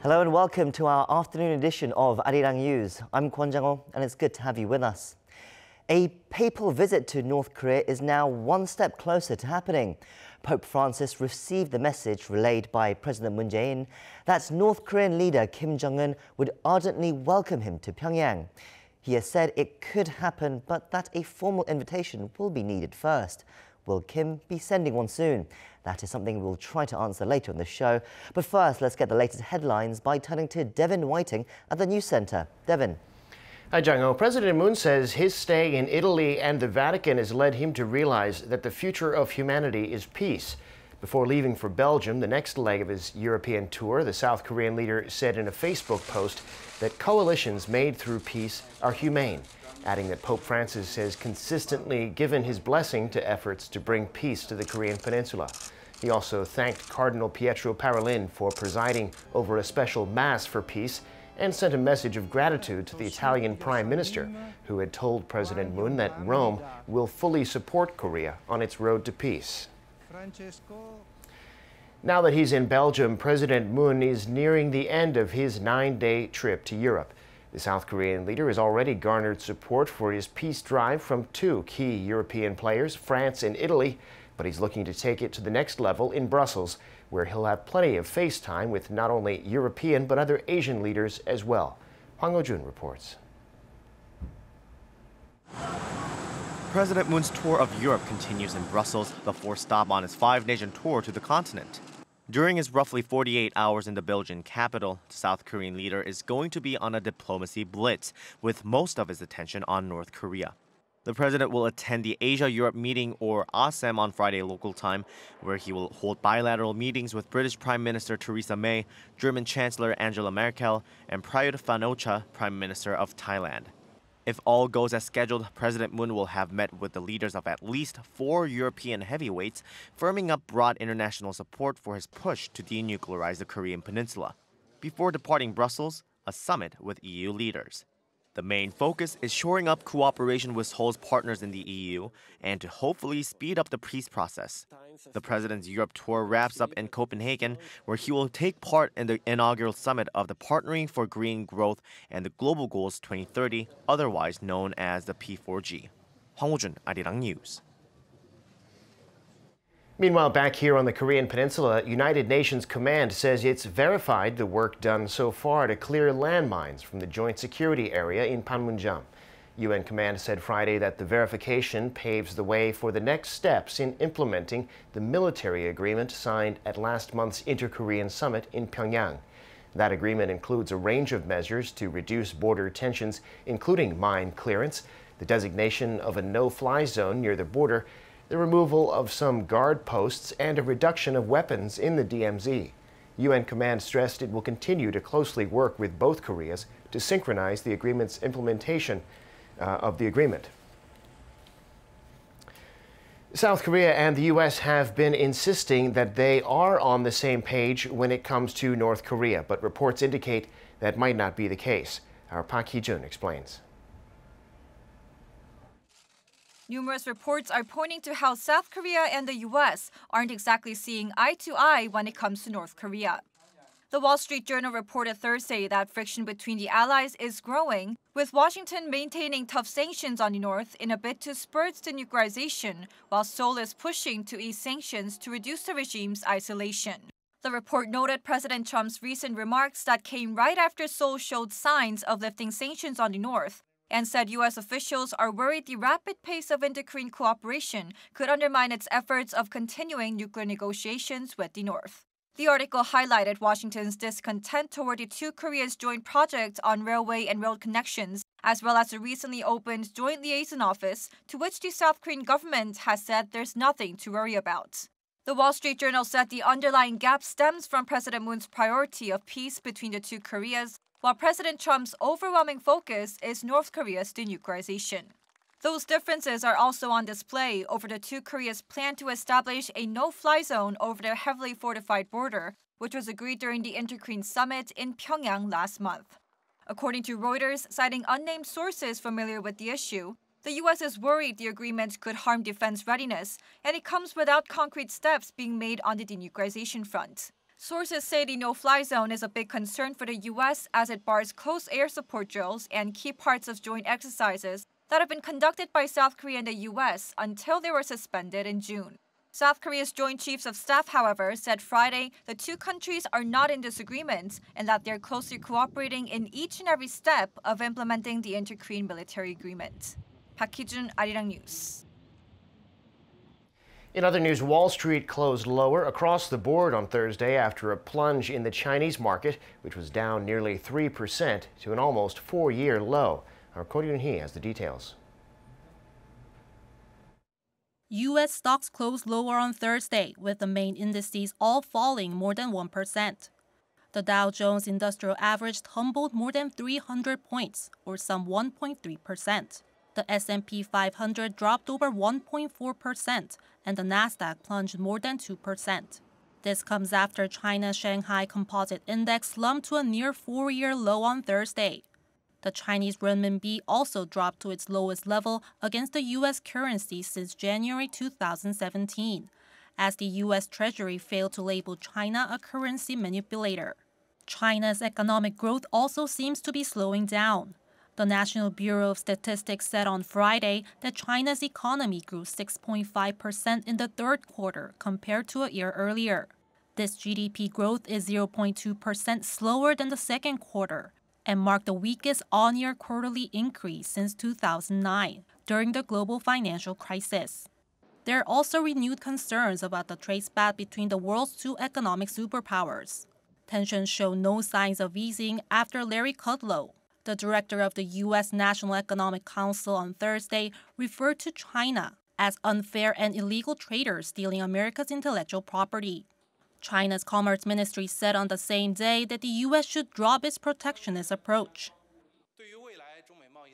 Hello and welcome to our afternoon edition of Arirang News. I'm Kwon Jang-ho and it's good to have you with us. A papal visit to North Korea is now one step closer to happening. Pope Francis received the message relayed by President Moon Jae-in that North Korean leader Kim Jongun would ardently welcome him to Pyongyang. He has said it could happen, but that a formal invitation will be needed first. Will Kim be sending one soon? That is something we'll try to answer later in the show. But first, let's get the latest headlines by turning to Devin Whiting at the News Centre. Devin. Hi, Jang-ho. President Moon says his stay in Italy and the Vatican has led him to realize that the future of humanity is peace. Before leaving for Belgium, the next leg of his European tour, the South Korean leader said in a Facebook post that coalitions made through peace are humane, adding that Pope Francis has consistently given his blessing to efforts to bring peace to the Korean Peninsula. He also thanked Cardinal Pietro Parolin for presiding over a special Mass for peace and sent a message of gratitude to the Italian Prime Minister, who had told President Moon that Rome will fully support Korea on its road to peace. Now that he's in Belgium, President Moon is nearing the end of his 9-day trip to Europe. The South Korean leader has already garnered support for his peace drive from two key European players, France and Italy, but he's looking to take it to the next level in Brussels, where he'll have plenty of face time with not only European but other Asian leaders as well. Hwang Ho-jun reports. President Moon's tour of Europe continues in Brussels, the fourth stop on his 5-nation tour to the continent. During his roughly 48 hours in the Belgian capital, the South Korean leader is going to be on a diplomacy blitz, with most of his attention on North Korea. The president will attend the Asia-Europe meeting, or ASEM, on Friday local time, where he will hold bilateral meetings with British Prime Minister Theresa May, German Chancellor Angela Merkel, and Prayut Chan-o-cha, Prime Minister of Thailand. If all goes as scheduled, President Moon will have met with the leaders of at least 4 European heavyweights, firming up broad international support for his push to denuclearize the Korean Peninsula. Before departing Brussels, a summit with EU leaders. The main focus is shoring up cooperation with Seoul's partners in the EU and to hopefully speed up the peace process. The president's Europe tour wraps up in Copenhagen, where he will take part in the inaugural summit of the Partnering for Green Growth and the Global Goals 2030, otherwise known as the P4G. Hwang Ho-jun, Arirang News. Meanwhile, back here on the Korean Peninsula, United Nations Command says it's verified the work done so far to clear landmines from the joint security area in Panmunjom. UN Command said Friday that the verification paves the way for the next steps in implementing the military agreement signed at last month's Inter-Korean Summit in Pyongyang. That agreement includes a range of measures to reduce border tensions, including mine clearance, the designation of a no-fly zone near the border, the removal of some guard posts, and a reduction of weapons in the DMZ. UN Command stressed it will continue to closely work with both Koreas to synchronize the agreement's implementation of the agreement. South Korea and the U.S. have been insisting that they are on the same page when it comes to North Korea, but reports indicate that might not be the case. Our Park Hee-jun explains. Numerous reports are pointing to how South Korea and the U.S. aren't exactly seeing eye to eye when it comes to North Korea. The Wall Street Journal reported Thursday that friction between the allies is growing, with Washington maintaining tough sanctions on the North in a bid to spur its denuclearization, while Seoul is pushing to ease sanctions to reduce the regime's isolation. The report noted President Trump's recent remarks that came right after Seoul showed signs of lifting sanctions on the North, and said U.S. officials are worried the rapid pace of inter-Korean cooperation could undermine its efforts of continuing nuclear negotiations with the North. The article highlighted Washington's discontent toward the two Koreas' joint project on railway and road connections, as well as the recently opened Joint Liaison Office, to which the South Korean government has said there's nothing to worry about. The Wall Street Journal said the underlying gap stems from President Moon's priority of peace between the two Koreas, while President Trump's overwhelming focus is North Korea's denuclearization. Those differences are also on display over the two Koreas' plan to establish a no-fly zone over their heavily fortified border, which was agreed during the Inter-Korean Summit in Pyongyang last month. According to Reuters, citing unnamed sources familiar with the issue, the U.S. is worried the agreement could harm defense readiness, and it comes without concrete steps being made on the denuclearization front. Sources say the no-fly zone is a big concern for the U.S. as it bars close air support drills and key parts of joint exercises that have been conducted by South Korea and the U.S. until they were suspended in June. South Korea's Joint Chiefs of Staff, however, said Friday the two countries are not in disagreement and that they're closely cooperating in each and every step of implementing the inter-Korean military agreement. Park Hee-jun, Arirang News. In other news, Wall Street closed lower across the board on Thursday after a plunge in the Chinese market, which was down nearly 3% to an almost four-year low. Our Ko Ryun-hee has the details. U.S. stocks closed lower on Thursday, with the main indices all falling more than 1%. The Dow Jones Industrial Average tumbled more than 300 points, or some 1.3%. The S&P 500 dropped over 1.4%, and the Nasdaq plunged more than 2%. This comes after China's Shanghai Composite Index slumped to a near four-year low on Thursday. The Chinese renminbi also dropped to its lowest level against the U.S. currency since January 2017, as the U.S. Treasury failed to label China a currency manipulator. China's economic growth also seems to be slowing down. The National Bureau of Statistics said on Friday that China's economy grew 6.5% in the third quarter compared to a year earlier. This GDP growth is 0.2% slower than the second quarter, and marked the weakest on-year quarterly increase since 2009, during the global financial crisis. There are also renewed concerns about the trade spat between the world's two economic superpowers. Tensions show no signs of easing after Larry Kudlow, the director of the U.S. National Economic Council, on Thursday referred to China as unfair and illegal traders stealing America's intellectual property. China's Commerce Ministry said on the same day that the U.S. should drop its protectionist approach.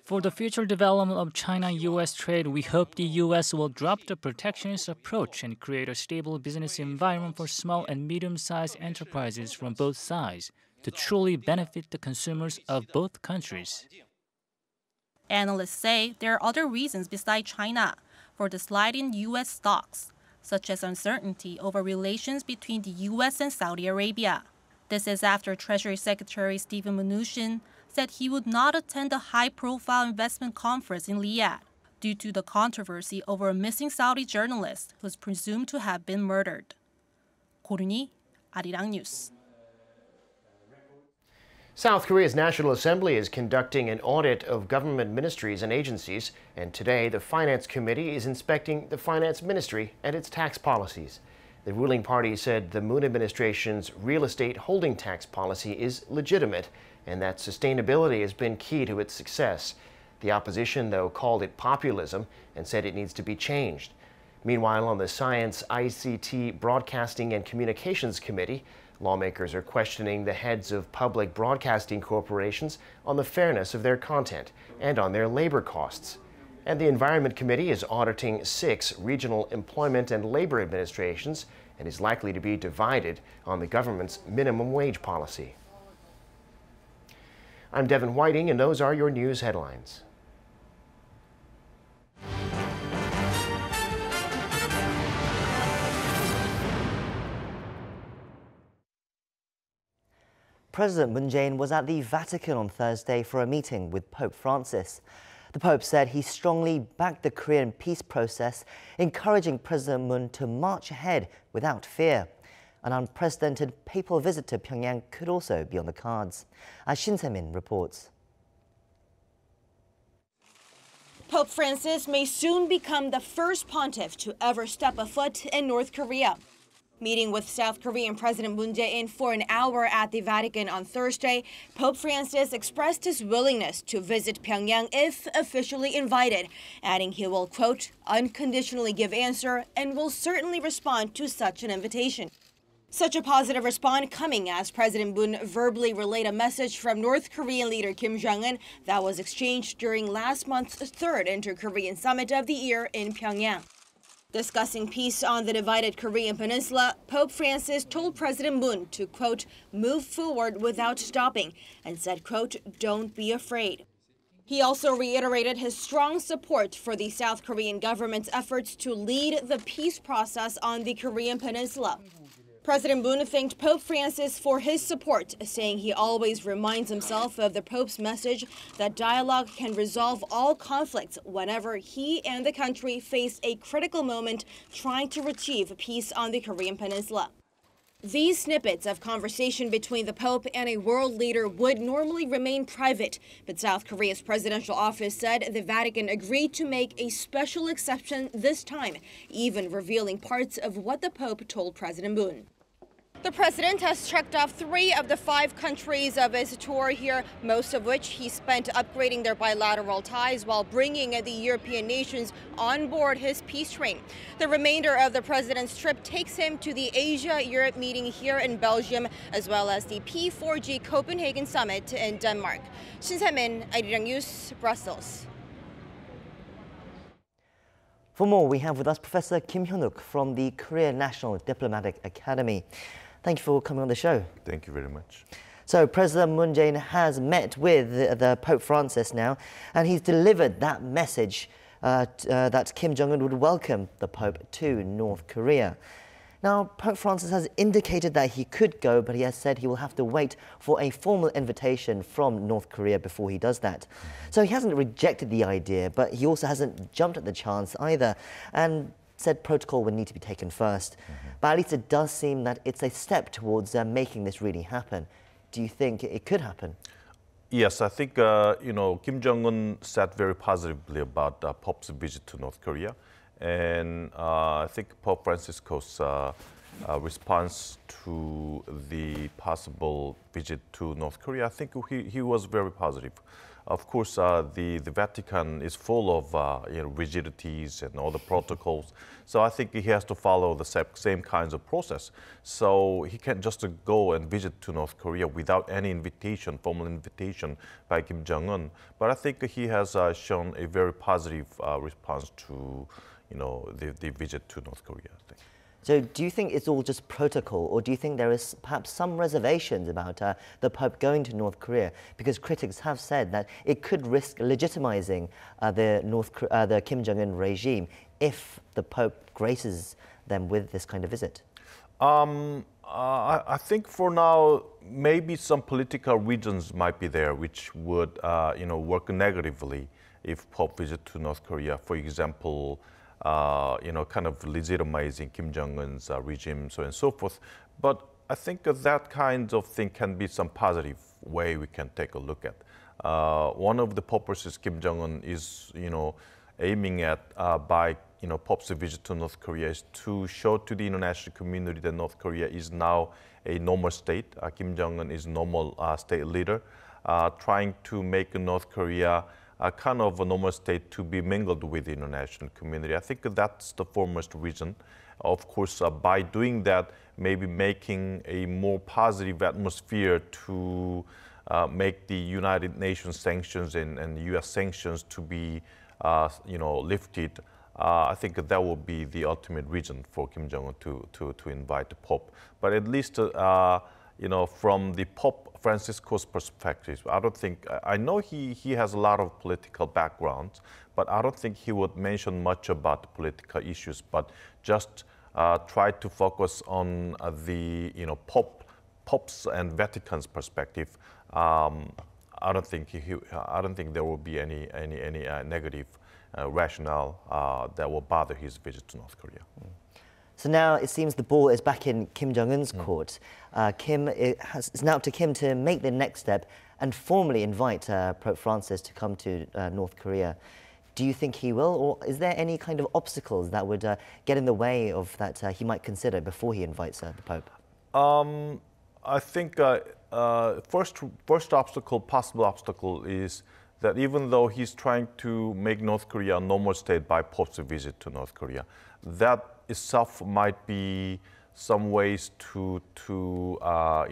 For the future development of China-U.S. trade, we hope the U.S. will drop the protectionist approach and create a stable business environment for small and medium-sized enterprises from both sides to truly benefit the consumers of both countries. Analysts say there are other reasons besides China for the slide in U.S. stocks, such as uncertainty over relations between the U.S. and Saudi Arabia. This is after Treasury Secretary Steven Mnuchin said he would not attend the high-profile investment conference in Riyadh due to the controversy over a missing Saudi journalist who is presumed to have been murdered. Ko Ryun-hee, Arirang News. South Korea's National Assembly is conducting an audit of government ministries and agencies, and today the Finance Committee is inspecting the Finance Ministry and its tax policies. The ruling party said the Moon administration's real estate holding tax policy is legitimate and that sustainability has been key to its success. The opposition, though, called it populism and said it needs to be changed. Meanwhile, on the Science, ICT, Broadcasting and Communications Committee, lawmakers are questioning the heads of public broadcasting corporations on the fairness of their content and on their labor costs. And the Environment Committee is auditing 6 regional employment and labor administrations and is likely to be divided on the government's minimum wage policy. I'm Devin Whiting, and those are your news headlines. President Moon Jae-in was at the Vatican on Thursday for a meeting with Pope Francis. The Pope said he strongly backed the Korean peace process, encouraging President Moon to march ahead without fear. An unprecedented papal visit to Pyongyang could also be on the cards. As Shin Se-min reports. Pope Francis may soon become the first pontiff to ever step a foot in North Korea. Meeting with South Korean President Moon Jae-in for an hour at the Vatican on Thursday, Pope Francis expressed his willingness to visit Pyongyang if officially invited, adding he will, quote, unconditionally give answer and will certainly respond to such an invitation. Such a positive response coming as President Moon verbally relayed a message from North Korean leader Kim Jongun that was exchanged during last month's third inter-Korean summit of the year in Pyongyang. Discussing peace on the divided Korean Peninsula, Pope Francis told President Moon to, quote, move forward without stopping, and said, quote, don't be afraid. He also reiterated his strong support for the South Korean government's efforts to lead the peace process on the Korean Peninsula. President Moon thanked Pope Francis for his support, saying he always reminds himself of the Pope's message that dialogue can resolve all conflicts whenever he and the country face a critical moment trying to achieve peace on the Korean Peninsula. These snippets of conversation between the Pope and a world leader would normally remain private, but South Korea's presidential office said the Vatican agreed to make a special exception this time, even revealing parts of what the Pope told President Moon. The president has checked off 3 of the 5 countries of his tour here, most of which he spent upgrading their bilateral ties while bringing the European nations on board his peace train. The remainder of the president's trip takes him to the Asia-Europe meeting here in Belgium, as well as the P4G Copenhagen Summit in Denmark. Shin Se-min, Arirang News, Brussels. For more, we have with us Professor Kim Hyunwook from the Korea National Diplomatic Academy. Thank you for coming on the show. Thank you very much. So President Moon Jae-in has met with the Pope Francis now, and he's delivered that message that Kim Jong-un would welcome the Pope to North Korea. Now, Pope Francis has indicated that he could go, but he has said he will have to wait for a formal invitation from North Korea before he does that. So he hasn't rejected the idea, but he also hasn't jumped at the chance either, and said protocol would need to be taken first. But at least it does seem that it's a step towards making this really happen. Do you think it could happen? Yes, I think, Kim Jong-un said very positively about Pope's visit to North Korea. And I think Pope Francisco's response to the possible visit to North Korea, I think he was very positive. Of course, the Vatican is full of rigidities and all the protocols. So I think he has to follow the same kinds of process. So he can't just go and visit to North Korea without any invitation, formal invitation by Kim Jong-un. But I think he has shown a very positive response to the visit to North Korea. So do you think it's all just protocol, or do you think there is perhaps some reservations about the Pope going to North Korea? Because critics have said that it could risk legitimizing the Kim Jong-un regime if the Pope graces them with this kind of visit. I think for now, maybe some political reasons might be there which would work negatively if Pope visit to North Korea. For example, kind of legitimizing Kim Jong-un's regime, so and so forth. But I think that kind of thing can be some positive way we can take a look at. One of the purposes Kim Jong-un is, aiming at by Pope's visit to North Korea is to show to the international community that North Korea is now a normal state. Kim Jong-un is normal state leader, trying to make North Korea a kind of a normal state to be mingled with the international community. I think that's the foremost reason. Of course, by doing that, maybe making a more positive atmosphere to make the United Nations sanctions and U.S. sanctions to be, lifted. I think that will be the ultimate reason for Kim Jong-un to invite the Pope. But at least, from the Pope Francisco's perspective, I know he has a lot of political background, but I don't think he would mention much about the political issues, but just try to focus on the Pope's and Vatican's perspective. I don't think there will be any negative rationale that will bother his visit to North Korea. So now it seems the ball is back in Kim Jong-un's court. It's now up to Kim to make the next step and formally invite Pope Francis to come to North Korea. Do you think he will, or is there any kind of obstacles that would get in the way of that he might consider before he invites the Pope? I think first possible obstacle is that even though he's trying to make North Korea a normal state by Pope's visit to North Korea, that itself might be some ways to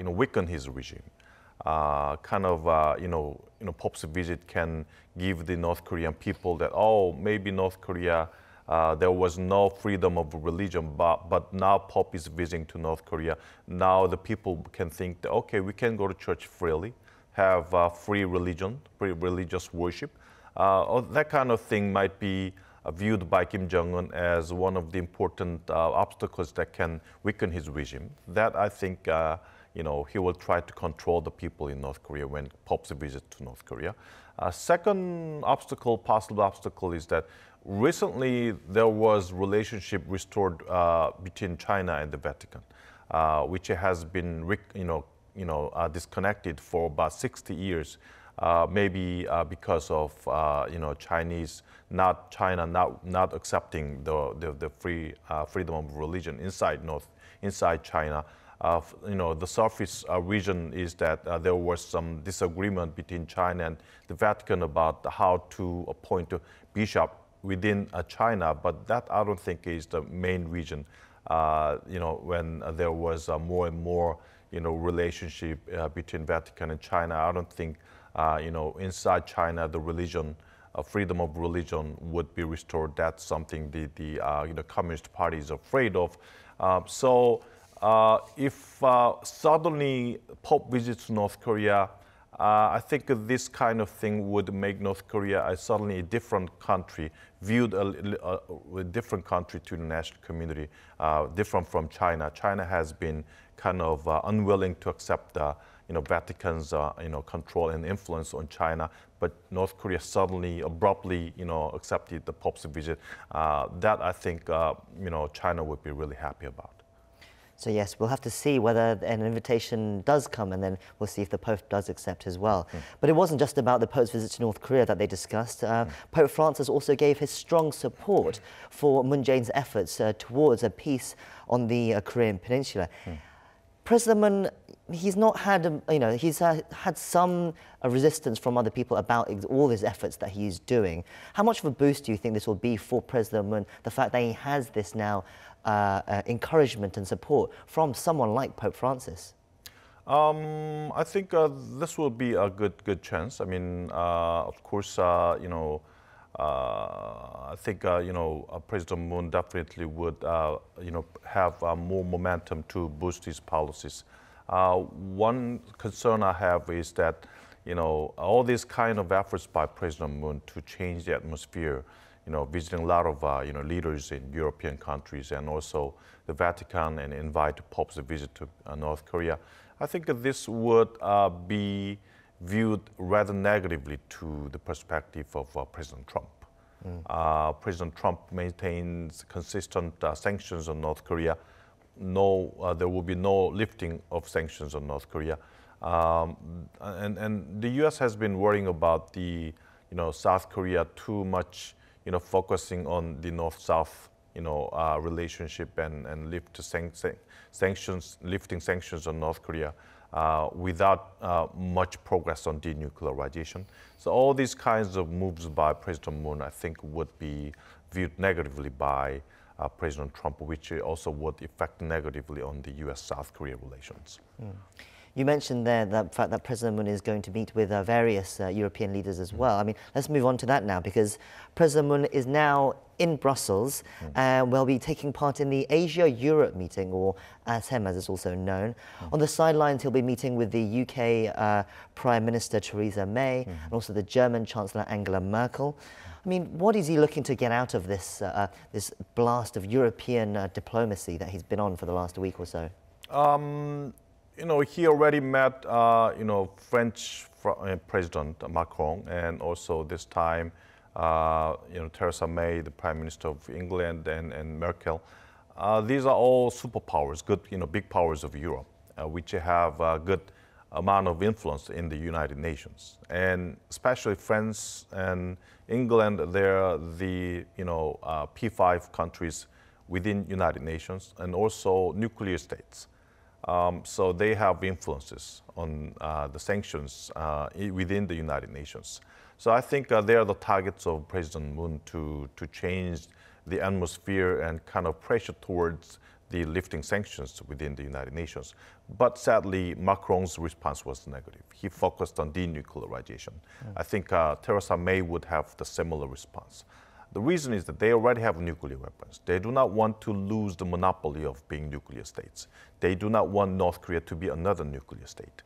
weaken his regime. Pope's visit can give the North Korean people that, maybe North Korea, there was no freedom of religion, but now Pope is visiting to North Korea. Now the people can think that, okay, we can go to church freely, have free religion, free religious worship. That kind of thing might be viewed by Kim Jong-un as one of the important obstacles that can weaken his regime. That I think he will try to control the people in North Korea when Pope's visit to North Korea. Second possible obstacle is that recently there was relationship restored between China and the Vatican, which has been disconnected for about 60 years, maybe because of China not accepting the freedom of religion inside China. The surface region is that there was some disagreement between China and the Vatican about how to appoint a bishop within China, but that I don't think is the main reason. When there was more and more, relationship between Vatican and China, I don't think, inside China the religion, freedom of religion would be restored. That's something the Communist Party is afraid of. If suddenly Pope visits North Korea, I think this kind of thing would make North Korea suddenly a different country, viewed a different country to the national community, different from China. China has been kind of unwilling to accept the Vatican's control and influence on China, but North Korea suddenly, abruptly, accepted the Pope's visit. That I think China would be really happy about. So yes, we'll have to see whether an invitation does come, and then we'll see if the Pope does accept as well. But it wasn't just about the Pope's visit to North Korea that they discussed. Pope Francis also gave his strong support for Moon Jae-in's efforts towards a peace on the Korean Peninsula. President Moon, he's not had, he's had some resistance from other people about all his efforts that he's doing. How much of a boost do you think this will be for President Moon, the fact that he has this now encouragement and support from someone like Pope Francis? I think this will be a good chance. I mean, of course, I think President Moon definitely would have more momentum to boost his policies. One concern I have is that all these kind of efforts by President Moon to change the atmosphere, visiting a lot of leaders in European countries and also the Vatican, and invite Pope's visit to North Korea. I think this would be viewed rather negatively to the perspective of President Trump. President Trump maintains consistent sanctions on North Korea. There will be no lifting of sanctions on North Korea. And the U.S. has been worrying about the South Korea too much, focusing on the North-South relationship and lifting sanctions on North Korea without much progress on denuclearization. So all these kinds of moves by President Moon, I think, would be viewed negatively by President Trump, which also would affect negatively on the U.S.-South Korea relations. You mentioned there the fact that President Moon is going to meet with various European leaders as well. I mean, let's move on to that now, because President Moon is now in Brussels and will be taking part in the Asia-Europe meeting, or ASEM as it's also known. On the sidelines, he'll be meeting with the UK Prime Minister Theresa May and also the German Chancellor Angela Merkel. I mean, what is he looking to get out of this, this blast of European diplomacy that he's been on for the last week or so? He already met, French President Macron, and also this time, Theresa May, the Prime Minister of England, and Merkel. These are all superpowers, good, big powers of Europe, which have a good amount of influence in the United Nations. And especially France and England, they're the, P5 countries within United Nations, and also nuclear states. So they have influences on the sanctions within the United Nations. So I think they are the targets of President Moon to change the atmosphere and kind of pressure towards the lifting sanctions within the United Nations. But sadly, Macron's response was negative. He focused on denuclearization. I think Theresa May would have the similar response. The reason is that they already have nuclear weapons. They do not want to lose the monopoly of being nuclear states. They do not want North Korea to be another nuclear state.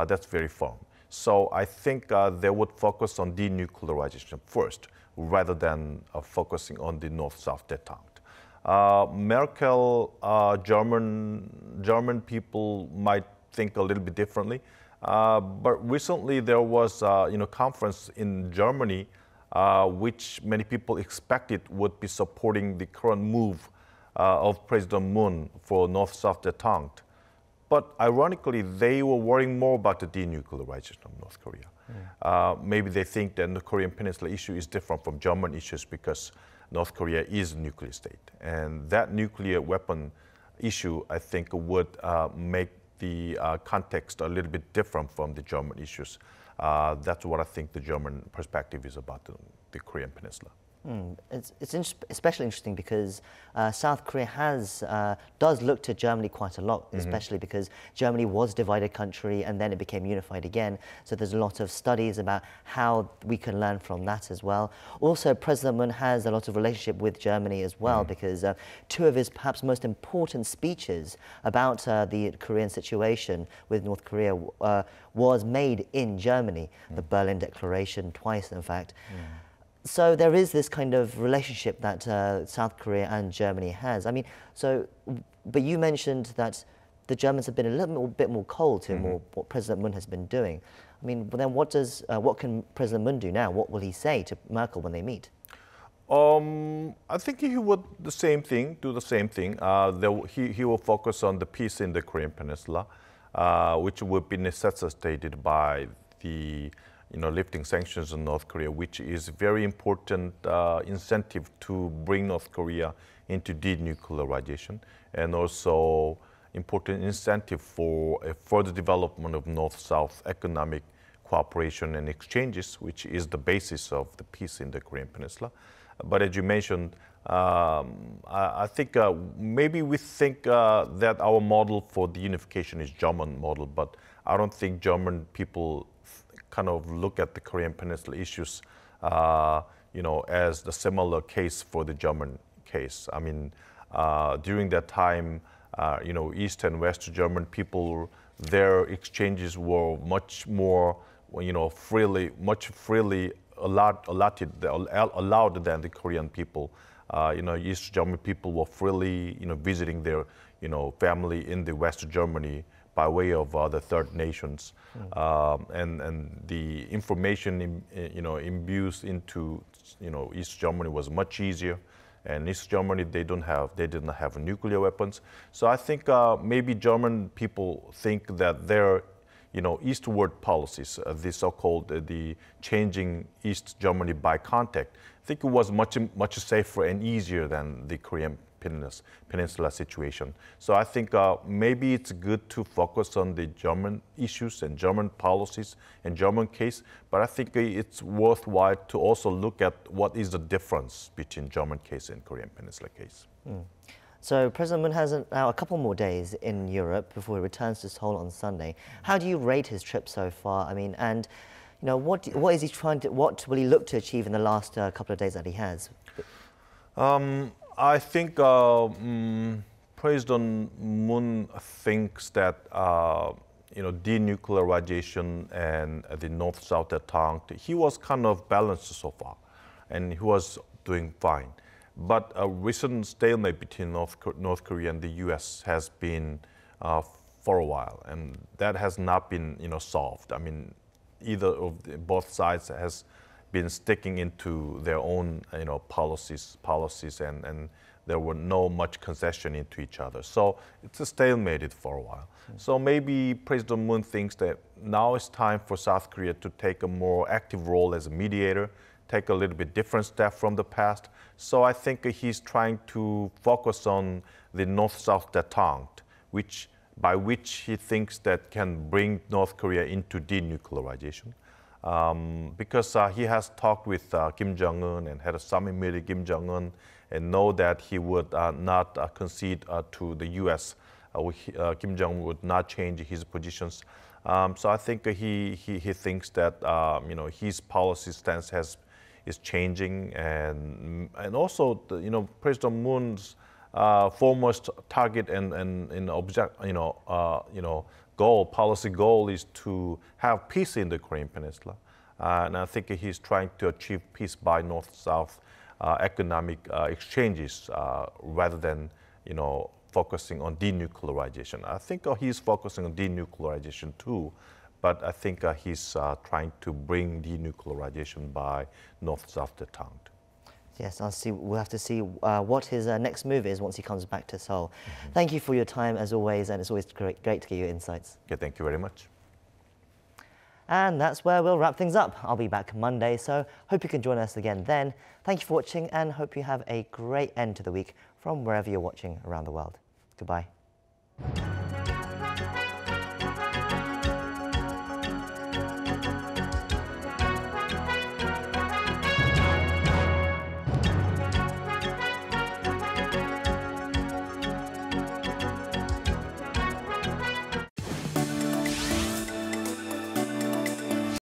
That's very firm. So I think they would focus on denuclearization first, rather than focusing on the North-South détente. Merkel, German people might think a little bit differently, but recently there was conference in Germany which many people expected would be supporting the current move of President Moon for North-South détente. But ironically, they were worrying more about the denuclearization of North Korea. Maybe they think that the Korean Peninsula issue is different from German issues because North Korea is a nuclear state. And that nuclear weapon issue, I think, would make the context a little bit different from the German issues. That's what I think the German perspective is about the Korean Peninsula. It's especially interesting because South Korea does look to Germany quite a lot, especially because Germany was a divided country and then it became unified again. So there's a lot of studies about how we can learn from that as well. Also, President Moon has a lot of relationship with Germany as well because two of his perhaps most important speeches about the Korean situation with North Korea was made in Germany, the Berlin Declaration, twice in fact. So there is this kind of relationship that South Korea and Germany has. I mean, but you mentioned that the Germans have been a little bit more cold to what President Moon has been doing. I mean, but then what can President Moon do now? What will he say to Merkel when they meet? I think he would do the same thing. He will focus on the peace in the Korean Peninsula, which would be necessitated by the lifting sanctions on North Korea, which is very important incentive to bring North Korea into denuclearization, and also important incentive for a further development of North-South economic cooperation and exchanges, which is the basis of the peace in the Korean Peninsula. But as you mentioned, I think maybe we think that our model for the unification is German model, but I don't think German people kind of look at the Korean Peninsula issues, as the similar case for the German case. I mean, during that time, East and West German people, their exchanges were much more, much freely allowed than the Korean people. East German people were freely, visiting their, family in the West Germany by way of the third nations, and the information, imbued into, East Germany was much easier, and East Germany they didn't have nuclear weapons. So I think maybe German people think that their, eastward policies, the so-called the changing East Germany by contact, I think it was much safer and easier than the Korean Peninsula situation. So I think maybe it's good to focus on the German issues and German policies and German case, but I think it's worthwhile to also look at what is the difference between German case and Korean Peninsula case. So President Moon has now a couple more days in Europe before he returns to Seoul on Sunday. How do you rate his trip so far? I mean, and what is he what will he look to achieve in the last couple of days that he has? I think President Moon thinks that denuclearization and the North-South détente, he was kind of balanced so far, and he was doing fine. But a recent stalemate between North Korea and the U.S. has been for a while, and that has not been solved. I mean, both sides has been sticking into their own policies, and there were no much concession into each other. So it's a stalemated for a while. So maybe President Moon thinks that now it's time for South Korea to take a more active role as a mediator, take a little bit different step from the past. So I think he's trying to focus on the North-South détente, by which he thinks that can bring North Korea into denuclearization. Because he has talked with Kim Jong-un and had a summit meeting with Kim Jong-un, and know that he would not concede to the U.S. Kim Jong-un would not change his positions. So I think he thinks that his policy stance is changing, and also President Moon's foremost target and policy goal is to have peace in the Korean Peninsula. And I think he's trying to achieve peace by North-South economic exchanges rather than, focusing on denuclearization. I think he's focusing on denuclearization too, but I think he's trying to bring denuclearization by North-South detente. Yes, we'll have to see what his next move is once he comes back to Seoul. Thank you for your time as always, and it's always great to get your insights. Okay, thank you very much. And that's where we'll wrap things up. I'll be back Monday, so hope you can join us again then. Thank you for watching and hope you have a great end to the week from wherever you're watching around the world. Goodbye.